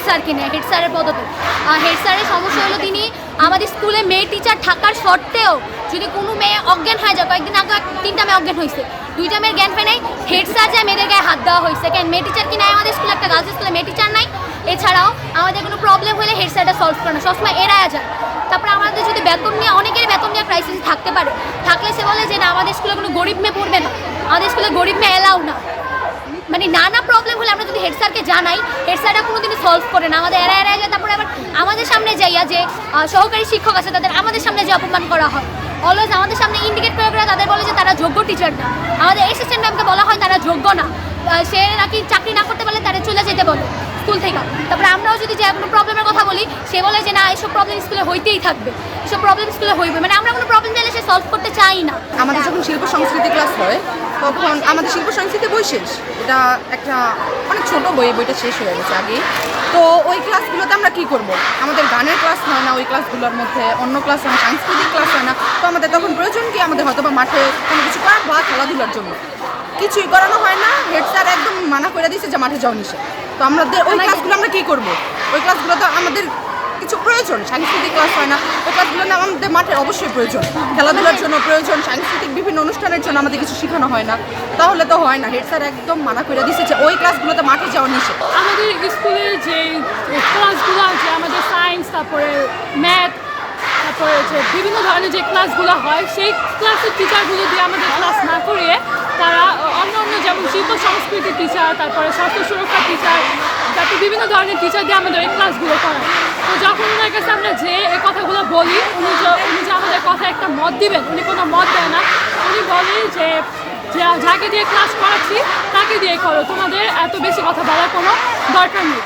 স্যারকে নেয়, হেড স্যারের পদত্যাগ। হেড স্যারের সমস্যা হলো তিনি আমাদের স্কুলে মেয়ে টিচার থাকার সত্ত্বেও যদি কোনো মেয়ে অজ্ঞান হয়ে যায়, কয়েকদিন আগে 3টা মেয়ে অজ্ঞান হয়েছে, 2টা মেয়ের জ্ঞান পায় নাই, হেড স্যার যায় মেয়েদের গায়ে হাত দেওয়া হয়েছে। কেন মেয়ে টিচার কি নাই আমাদের স্কুলে? একটা গার্লস স্কুলে মেয়ে টিচার নাই। এছাড়াও আমাদের কোনো প্রবলেম হলে হেড স্যারটা সলভ করে না, সবসময় এড়ায় যায়। তারপরে আমাদের যদি বেতন নিয়ে, অনেকের বেতন নিয়ে ক্রাইসিস থাকতে পারে, থাকলে সে বলে যে না আমাদের স্কুলে কোনো গরিব মেয়ে পড়বে না, আমাদের স্কুলে গরিব মেয়ে এলাও না। মানে নানা প্রবলেম হলে আমরা যদি হেড স্যারকে জানাই, হেড স্যারটা কোনোদিনই সলভ করে না, আমাদের এড়ায় যায়। তারপরে আবার আমাদের সামনে যাইয়া যে সহকারী শিক্ষক আছে তাদের আমাদের সামনে যে অপমান করা হয়, অলওয়েজ আমাদের সামনে ইন্ডিকেট করে করে তাদের বলে যে তারা যোগ্য টিচার না। আমাদের অ্যাসিস্ট্যান্ট ম্যামকে বলা হয় তারা যোগ্য না, সে নাকি চাকরি না করতে পারলে তারা চলে যেতে বলে স্কুল থেকে। তারপরে আমরাও যদি যে কোনো প্রবলেমের কথা বলি, সে বলে যে না এসব প্রবলেম স্কুলে হইতেই থাকবে, এসব প্রবলেম স্কুলে হইবে। মানে আমরা কোনো প্রবলেম চাইলে সে সলভ করতে চাই না। আমাদের যখন শিল্প সংস্কৃতি ক্লাস হয় তখন আমাদের শিল্প সংস্কৃতি বই শেষ, এটা একটা অনেক ছোট বইটা শেষ হয়ে গেছে আগে। তো ওই ক্লাসগুলোতে আমরা কি করব? আমাদের গানের ক্লাস হয় না ওই ক্লাসগুলোর মধ্যে, অন্য ক্লাস হয় না, সাংস্কৃতিক ক্লাস হয় না। তো আমাদের তখন প্রয়োজন কি? আমাদের হয়তো বা মাঠে কোনো কিছু করা বা খেলাধুলার জন্য কিছুই করানো হয় না। হেড স্যার একদম মানা করে দিয়েছে যে মাঠে যাওয়া নিষেধ। তো আমাদের ওই ক্লাসগুলো আমরা কী করব? ওই ক্লাসগুলো তো আমাদের কিছু প্রয়োজন, সাংস্কৃতিক ক্লাস হয় না, ওই ক্লাসগুলো না আমাদের মাঠে অবশ্যই প্রয়োজন, খেলাধুলার জন্য প্রয়োজন, সাংস্কৃতিক বিভিন্ন অনুষ্ঠানের জন্য আমাদের কিছু শেখানো হয় না, তাহলে তো হয় না। হেড স্যার একদম মানা করে দিয়েছে যে ওই ক্লাসগুলোতে মাঠে যাওয়া নিষেধ। আমাদের স্কুলে যে ক্লাসগুলো আছে, আমাদের সায়েন্স, তারপরে ম্যাথ, তারপরে যে বিভিন্ন ধরনের যে ক্লাসগুলো হয়, সেই ক্লাসের টিচারগুলো দিয়ে আমাদের ক্লাস না করিয়ে তারা অন্য অন্য যেমন শিল্প সংস্কৃতি টিচার, তারপরে স্বাস্থ্য সুরক্ষা টিচার, তারপর বিভিন্ন ধরনের টিচার দিয়ে আমাদের এই ক্লাসগুলো করায়। তো যখন ওনার কাছে আমরা যে এই কথাগুলো বলি, উনি যে আমাদের কথা একটা মত দিবেন, উনি কোনো মত দেয় না। উনি বলে যে যাকে দিয়ে ক্লাস করাচ্ছি তাকে দিয়ে করো, তোমাদের এত বেশি কথা বলার কোনো দরকার নেই।